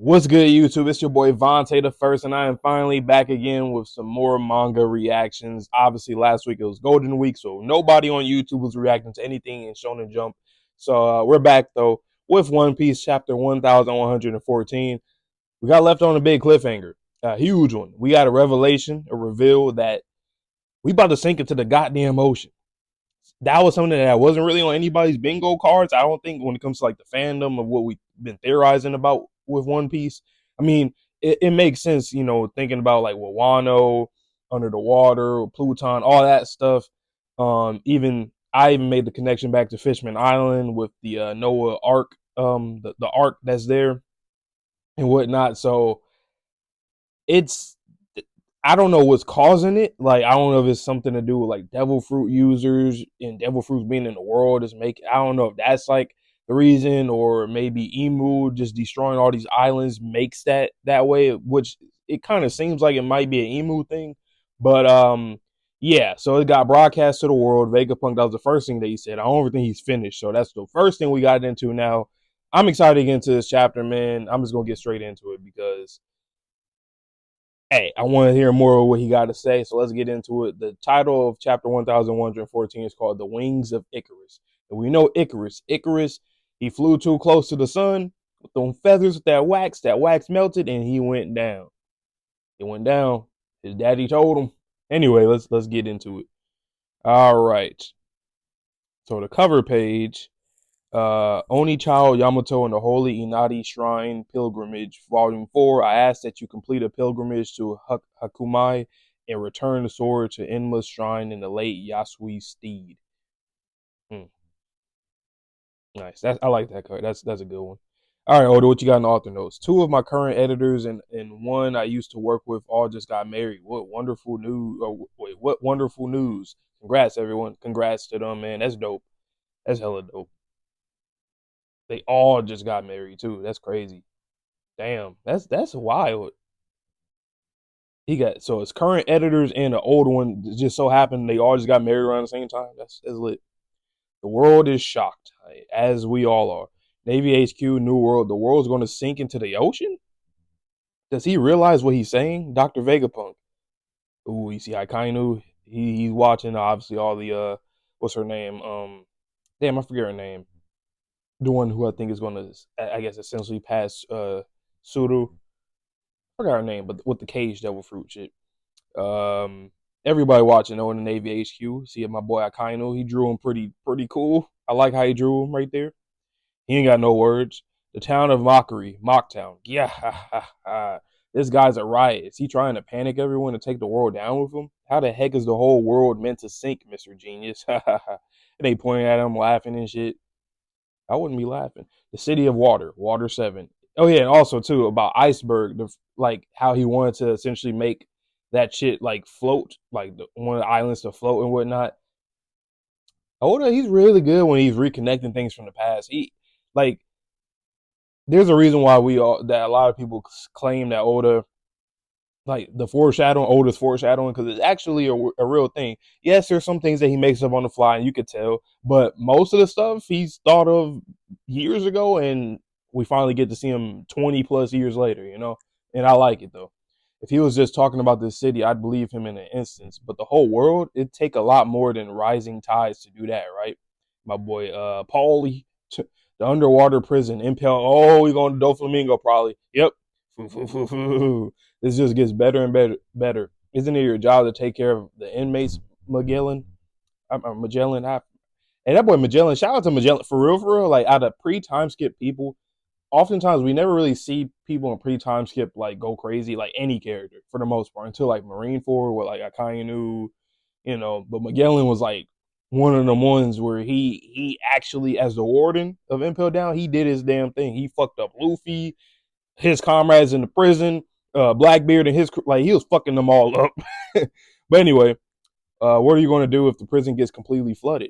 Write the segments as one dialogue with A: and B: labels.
A: What's good, YouTube? It's your boy Vontae the First, and I am finally back again with some more manga reactions. Obviously, last week it was Golden Week, so nobody on YouTube was reacting to anything in Shonen Jump. So we're back though with One Piece chapter 1114. We got left on a big cliffhanger, a huge one. We got a revelation, a reveal that we about to sink into the goddamn ocean. That was something that wasn't really on anybody's bingo cards. I don't think when it comes to like the fandom of what we've been theorizing about with One Piece. I mean, it makes sense, thinking about like Wano, Under the Water, Pluton, all that stuff. Even I even made the connection back to Fishman Island with the Noah Ark, the arc that's there and whatnot. So it's I don't know what's causing it. Like, I don't know if it's something to do with like devil fruit users and devil fruits being in the world is making. I don't know if that's like the reason, or maybe Emu just destroying all these islands makes that way. Which it kind of seems like it might be an Emu thing, but yeah. So it got broadcast to the world. Vegapunk. That was the first thing that he said. I don't think he's finished. So that's the first thing we got into. Now I'm excited to get into this chapter, man. I'm just gonna get straight into it because hey, I want to hear more of what he got to say. So let's get into it. The title of chapter 1114 is called The Wings of Icarus. And we know Icarus, he flew too close to the sun with them feathers, with that wax melted, and he went down. He went down. His daddy told him. Anyway, let's get into it. All right. So the cover page, Onichild Yamato and the Holy Inari Shrine Pilgrimage, Volume 4. I ask that you complete a pilgrimage to Hakumai and return the sword to Enma's shrine in the late Yasui's steed. Nice. I like that card. That's a good one. All right, Oda, what you got in the author notes? Two of my current editors and one I used to work with all just got married. What wonderful news. Oh, wait, what wonderful news. Congrats, everyone. Congrats to them, man. That's dope. That's hella dope. They all just got married too. That's crazy. Damn, that's wild. He got so his current editors and the old one just so happened they all just got married around the same time. That's lit. The world is shocked, as we all are. Navy HQ, New World. The world's going to sink into the ocean. Does he realize what he's saying, Doctor Vegapunk? Ooh, you see Akainu. He's watching obviously all the what's her name? Damn, I forget her name. The one who I think is going to, I guess, essentially pass Suru. I forgot her name, but with the cage devil fruit shit. Um, Everybody watching on the Navy HQ. See my boy Akainu. He drew him pretty cool. I like how he drew him right there. He ain't got no words. The town of Mockery, Mocktown. Yeah, this guy's a riot. Is he trying to panic everyone to take the world down with him? How the heck is the whole world meant to sink, Mr. Genius? And they pointing at him, laughing and shit. I wouldn't be laughing. The City of Water, Water 7. Oh yeah, and also too about Iceberg, like how he wanted to essentially make that shit like float, like one of the islands to float and whatnot. Oda, he's really good when he's reconnecting things from the past. He like there's a reason why that a lot of people claim that Oda like the foreshadowing, Oda's foreshadowing, because it's actually a real thing. Yes, there's some things that he makes up on the fly, and you could tell, but most of the stuff he's thought of years ago, and we finally get to see him 20 plus years later, And I like it though. If he was just talking about this city, I'd believe him in an instance. But the whole world, it'd take a lot more than rising tides to do that, right? My boy, Paulie, the underwater prison, impel. Oh, we're going to Doflamingo probably. Yep. This just gets better and better. Isn't it your job to take care of the inmates, Magellan? Magellan. Hey, that boy Magellan. Shout out to Magellan for real. Like out of pre-time skip people, oftentimes we never really see people in pre-time skip like go crazy, like any character for the most part, until like Marineford with like Akainu, But Magellan was like one of the ones where he actually, as the warden of Impel Down, he did his damn thing. He fucked up Luffy, his comrades in the prison, Blackbeard and his like he was fucking them all up. But anyway, what are you going to do if the prison gets completely flooded?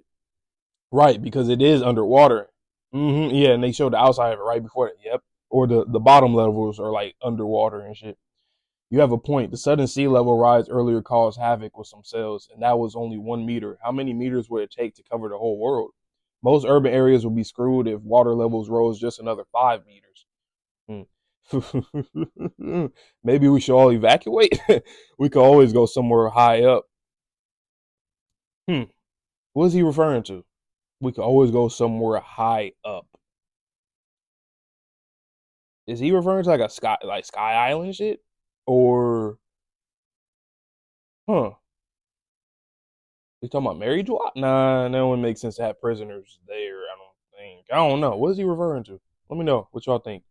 A: Right, because it is underwater. Yeah, and they showed the outside of it right before it. Yep. Or the bottom levels are like underwater and shit. You have a point. The sudden sea level rise earlier caused havoc with some cells, and that was only 1 meter. How many meters would it take to cover the whole world? Most urban areas would be screwed if water levels rose just another 5 meters. Maybe we should all evacuate. We could always go somewhere high up. Hmm. What is he referring to? We could always go somewhere high up. Is he referring to like a sky, like Sky Island shit, or huh? You talking about Mary Drop? Nah, that wouldn't make sense to have prisoners there. I don't think. I don't know. What is he referring to? Let me know what y'all think.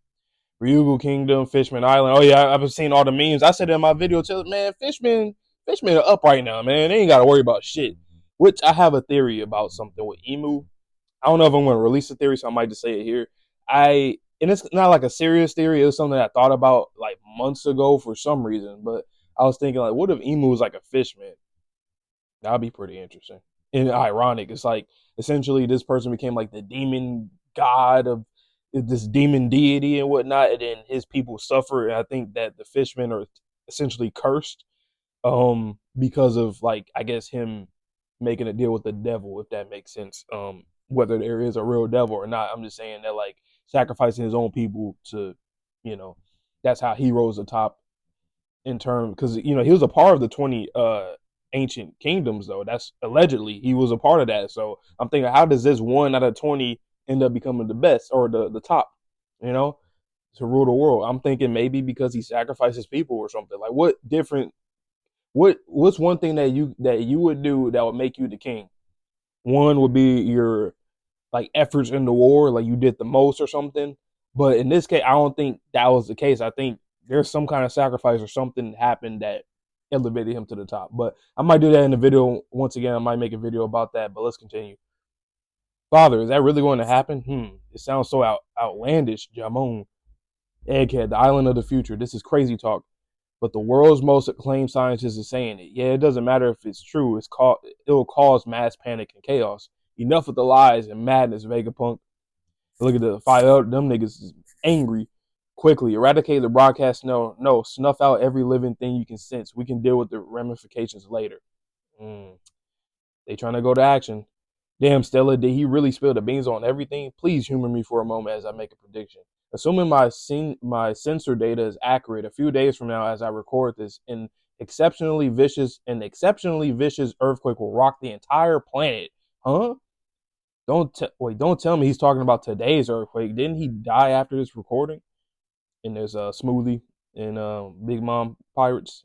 A: Ryugu Kingdom, Fishman Island. Oh yeah, I've been seeing all the memes. I said in my video, too, man, Fishmen are up right now, man. They ain't got to worry about shit. Which I have a theory about something with Emu. I don't know if I'm going to release a theory, so I might just say it here. And it's not like a serious theory. It was something I thought about like months ago for some reason. But I was thinking like, what if Emu was like a fishman? That'd be pretty interesting and ironic. It's like essentially this person became like the demon god of this demon deity and whatnot, and then his people suffer. And I think that the fishmen are essentially cursed because of like I guess him making a deal with the devil, if that makes sense. Whether there is a real devil or not, I'm just saying that like sacrificing his own people to, you know, that's how he rose to the top in terms because he was a part of the 20 ancient kingdoms though. That's allegedly he was a part of that. So I'm thinking, how does this one out of 20 end up becoming the best or the top? You know, to rule the world. I'm thinking maybe because he sacrifices people or something. Like what different what's one thing that you would do that would make you the king? One would be your like efforts in the war, like you did the most or something. But in this case, I don't think that was the case. I think there's some kind of sacrifice or something happened that elevated him to the top. But I might do that in the video once again. I might make a video about that. But let's continue. Father, is that really going to happen? It sounds so outlandish. Jamon, Egghead, the island of the future. This is crazy talk. But the world's most acclaimed scientist is saying it. Yeah, it doesn't matter if it's true. It'll cause mass panic and chaos. Enough with the lies and madness, Vegapunk. Look at the fire. Them niggas is angry. Quickly eradicate the broadcast. No, snuff out every living thing you can sense. We can deal with the ramifications later. Mm. They trying to go to action. Damn, Stella, did he really spill the beans on everything? Please humor me for a moment as I make a prediction. Assuming my sensor data is accurate, a few days from now, as I record this, an exceptionally vicious earthquake will rock the entire planet. Huh? Don't tell me he's talking about today's earthquake. Didn't he die after this recording? And there's a Smoothie and Big Mom Pirates.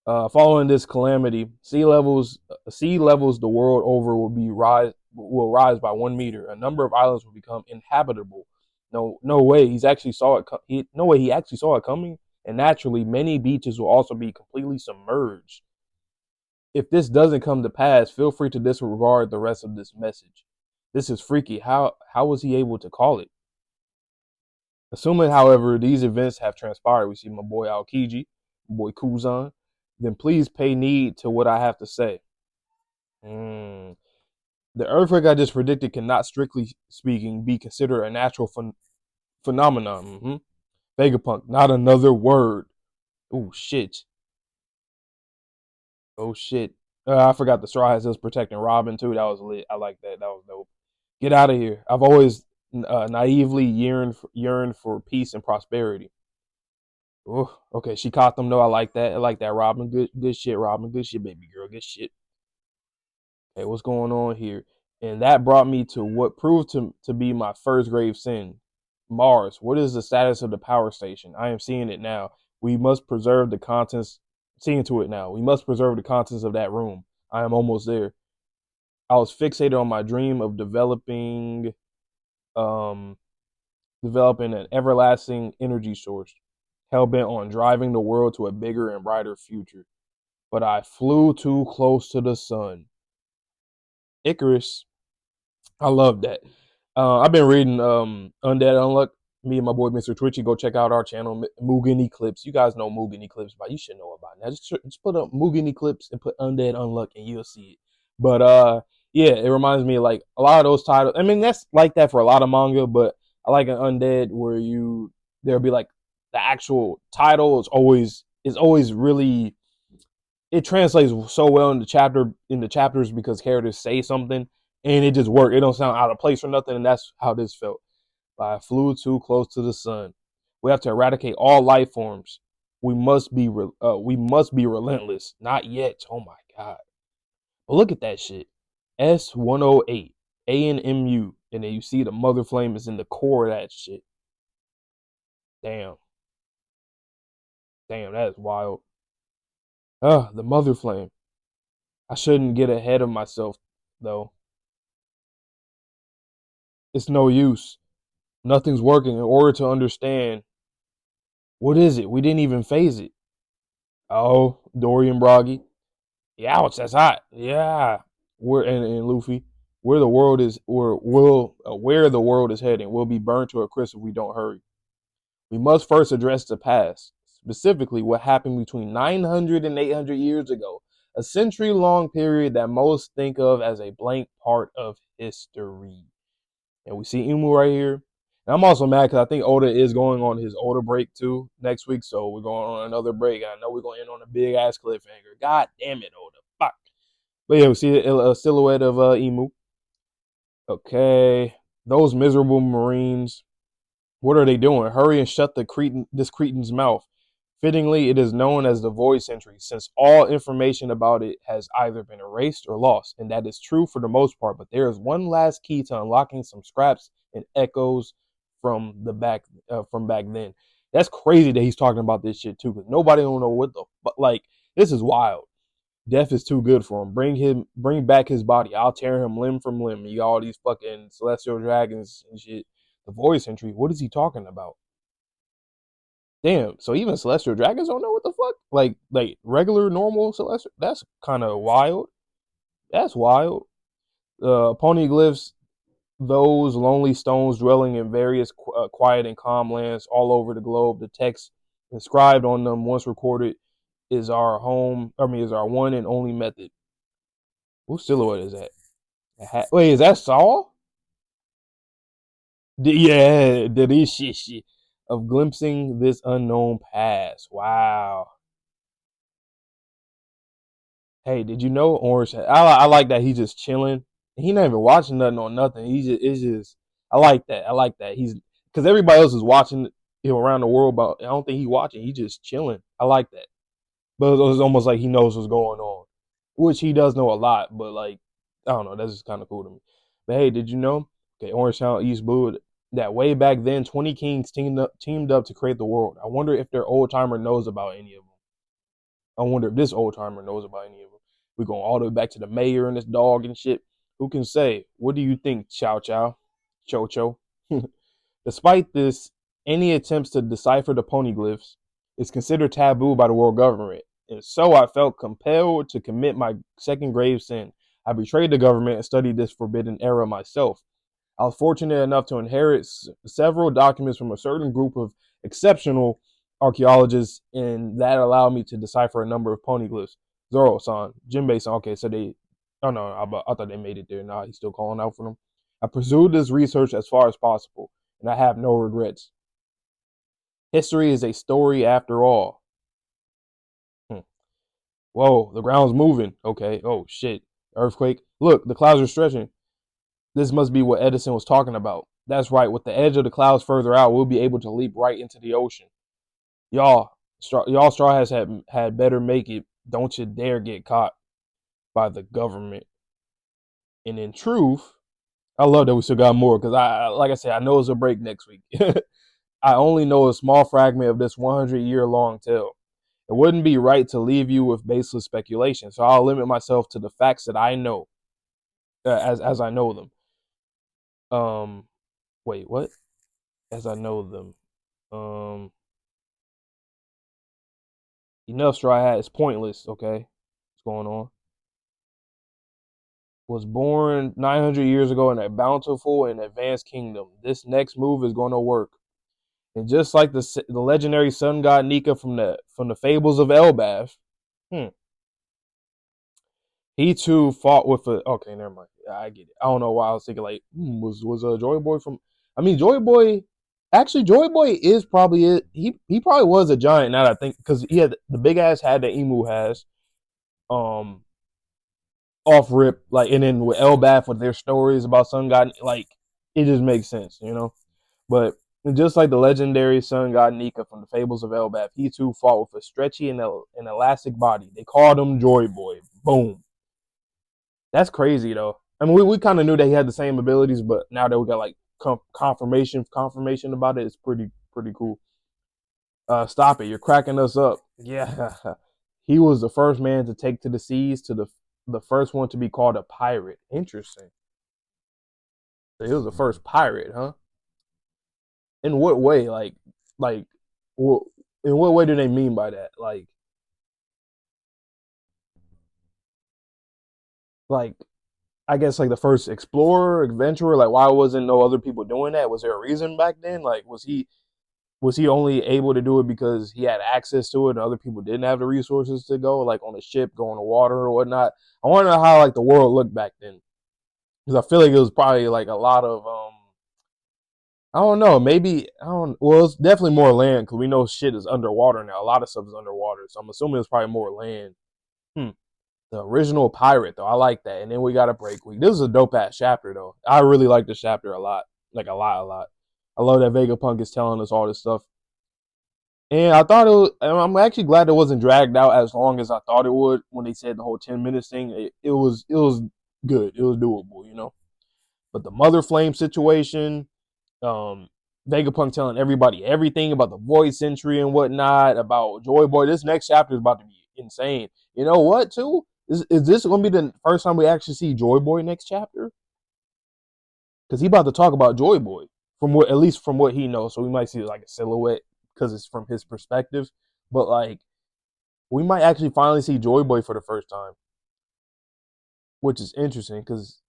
A: Following this calamity, sea levels the world over will rise by 1 meter. A number of islands will become inhabitable. No way. He's actually saw it. No way. He actually saw it coming. And naturally, many beaches will also be completely submerged. If this doesn't come to pass, feel free to disregard the rest of this message. This is freaky. How was he able to call it? Assuming, however, these events have transpired, we see my boy Aokiji, my boy Kuzan, then please pay heed to what I have to say. Mm. The earthquake I just predicted cannot, strictly speaking, be considered a natural phenomenon. Vegapunk, not another word. Oh shit. Oh shit. I forgot the Straw Hats was protecting Robin too. That was lit. I like that. That was dope. Get out of here. I've always naively yearned for peace and prosperity. Ooh, okay, she caught them though. I like that. I like that, Robin. Good shit, Robin. Good shit, baby girl. Good shit. Okay, what's going on here? And that brought me to what proved to be my first grave sin. Mars, what is the status of the power station? I am seeing it now. We must preserve the contents. Seeing to it now. We must preserve the contents of that room. I am almost there. I was fixated on my dream of um, developing an everlasting energy source, hell bent on driving the world to a bigger and brighter future. But I flew too close to the sun. Icarus, I love that. I've been reading Undead Unluck. Me and my boy Mr. Twitchy, go check out our channel, Mugen Eclipse. You guys know Mugen Eclipse, but you should know about it. Now just put up Mugen Eclipse and put Undead Unluck, and you'll see it. But yeah, it reminds me of like a lot of those titles. I mean, that's like that for a lot of manga, but I like an Undead where there'll be like the actual title is always really, it translates so well in the chapters because characters say something and it just worked. It don't sound out of place or nothing, and that's how this felt. But I flew too close to the sun. We have to eradicate all life forms. We must be relentless. Not yet. Oh my god. But look at that shit. S108 ANMU, and then you see the mother flame is in the core of that shit. Damn. Damn, that is wild. The mother flame. I shouldn't get ahead of myself though. It's no use. Nothing's working. In order to understand, what is it? We didn't even phase it. Oh, Dorian Broggy. Yeah, ouch, that's hot. Yeah. And Luffy. Where the world is heading will be burned to a crisp if we don't hurry. We must first address the past, specifically what happened between 900 and 800 years ago, a century-long period that most think of as a blank part of history. And we see Imu right here. And I'm also mad because I think Oda is going on his Oda break too next week, so we're going on another break. I know we're going to end on a big ass cliffhanger. God damn it, Oda! Fuck. But yeah, we see a silhouette of Imu. Okay, those miserable Marines. What are they doing? Hurry and shut this Cretan's mouth. Fittingly, it is known as the Void Century, since all information about it has either been erased or lost, and that is true for the most part. But there is one last key to unlocking some scraps and echoes from back then. That's crazy that he's talking about this shit too, because nobody don't know what the but like this is wild. Death is too good for him. Bring back his body. I'll tear him limb from limb. You got all these fucking celestial dragons and shit. The Void Century. What is he talking about? Damn. So even celestial dragons don't know what the fuck? Like regular normal celestial. That's kind of wild. That's wild. Poneglyphs. Those lonely stones dwelling in various quiet and calm lands all over the globe. The text inscribed on them, once recorded, is our is our one and only method. Whose silhouette is that? Wait, is that Saul? Yeah, that is shit. Of glimpsing this unknown past. Wow. Hey, did you know Orange? I like that he's just chilling. He not even watching nothing on nothing. He just it's just. I like that. I like that. He's because everybody else is watching around the world, but I don't think he's watching. He's just chilling. I like that. But it's almost like he knows what's going on, which he does know a lot. But like, I don't know, that's just kind of cool to me. But hey, did you know? Okay, Orange Town, East Blue. That way back then, 20 Kings teamed up to create the world. I wonder if their old timer knows about any of them. I wonder if this old timer knows about any of them. We're going all the way back to the mayor and this dog and shit. Who can say? What do you think, Chow Chow? Cho Cho? Despite this, any attempts to decipher the poneglyphs is considered taboo by the world government. And so I felt compelled to commit my second grave sin. I betrayed the government and studied this forbidden era myself. I was fortunate enough to inherit several documents from a certain group of exceptional archaeologists, and that allowed me to decipher a number of poneglyphs. Zoro-san, Jinbei-san. Okay, so they. Oh no, I thought they made it there. Nah, he's still calling out for them. I pursued this research as far as possible, and I have no regrets. History is a story after all. Whoa, the ground's moving. Okay. Oh shit. Earthquake. Look, the clouds are stretching. This must be what Edison was talking about. That's right. With the edge of the clouds further out, we'll be able to leap right into the ocean. Y'all Straw Hats had better make it. Don't you dare get caught by the government. And in truth, I love that we still got more because like I said, I know it's a break next week. I only know a small fragment of this 100-year-long tale. It wouldn't be right to leave you with baseless speculation, so I'll limit myself to the facts that I know, as I know them. Um, wait, what? As I know them. Enough, Straw Hat. It's pointless. Okay, what's going on? Was born 900 years ago in a bountiful and advanced kingdom. This next move is going to work. And just like the legendary sun god Nika from the fables of Elbaf, he too fought with a. Okay, never mind. I get it. I don't know why I was thinking like was a Joy Boy from. I mean, Joy Boy. Actually, Joy Boy is probably it. He probably was a giant. Now that I think, because he had the big ass hat that Emu has. Off rip, like, and then with Elbaf with their stories about Sun God, like, it just makes sense, you know. But And just like the legendary sun god Nika from the Fables of Elbaf, he too fought with a stretchy and an elastic body. They called him Joy Boy. Boom. That's crazy though. I mean, we kind of knew that he had the same abilities, but now that we got like confirmation about it, it's pretty cool. Stop it! You're cracking us up. Yeah, he was the first man to take to the seas, to the first one to be called a pirate. Interesting. So he was the first pirate, huh? In what way? Like, what? In what way do they mean by that? Like, I guess like the first explorer, adventurer. Like, why wasn't no other people doing that? Was there a reason back then? Like, was he only able to do it because he had access to it and other people didn't have the resources to go, like on a ship, go on the water or whatnot? I want to know how like the world looked back then, because I feel like it was probably like a lot of I don't know, maybe I don't. Well, it's definitely more land because we know shit is underwater now. A lot of stuff is underwater, so I'm assuming it's probably more land. Hmm. The original pirate though, I like that. And then we got a break week. This is a dope ass chapter though. I really like this chapter a lot, like a lot. I love that Vegapunk is telling us all this stuff. And I thought it was, and I'm actually glad it wasn't dragged out as long as I thought it would when they said the whole 10 minutes thing. It was good. It was doable, you know. But the Mother Flame situation, um, Vegapunk telling everybody everything about the Void Century and whatnot, about Joy Boy. This next chapter is about to be insane. You know what, too? Is this going to be the first time we actually see Joy Boy next chapter? Because he about to talk about Joy Boy from what, at least from what he knows. So we might see like a silhouette because it's from his perspective. But like, we might actually finally see Joy Boy for the first time, which is interesting because,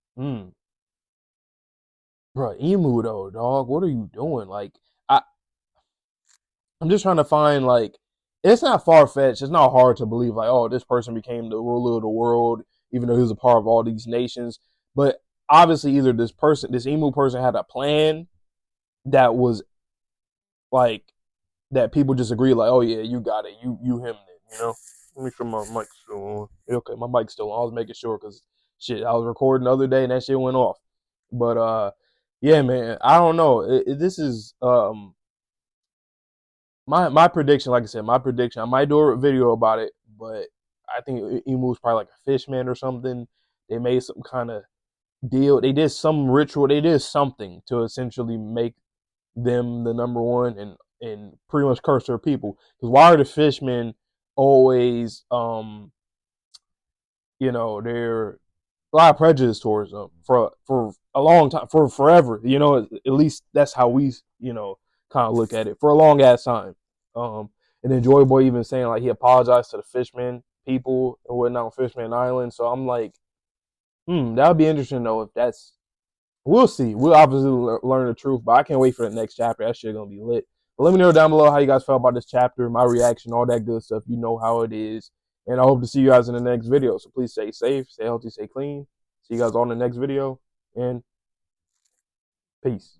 A: bro, Emu though, dog, what are you doing? Like, I, I'm just trying to find like, it's not far fetched. It's not hard to believe like, oh, this person became the ruler of the world, even though he was a part of all these nations. But obviously, either this Emu person, had a plan that was like that people just agree like, oh yeah, you got it, you him then, you know. Let me sure my mic's still on. Okay, my mic's still on. I was making sure because shit, I was recording the other day and that shit went off. But yeah, man, I don't know. This is my prediction. Like I said, my prediction. I might do a video about it, but I think Emu's probably like a fish man or something. They made some kind of deal. They did some ritual. They did something to essentially make them the number one and pretty much curse their people. Because why are the fishmen always they're a lot of prejudice towards them for a long time, for forever. You know, at least that's how we kind of look at it for a long ass time. And then Joy Boy even saying like he apologized to the fishmen people and whatnot on Fishman Island. So I'm like, that would be interesting though if that's. We'll see. We'll obviously learn the truth, but I can't wait for the next chapter. That shit gonna be lit. But let me know down below how you guys felt about this chapter, my reaction, all that good stuff. You know how it is. And I hope to see you guys in the next video. So please stay safe, stay healthy, stay clean. See you guys on the next video, and peace.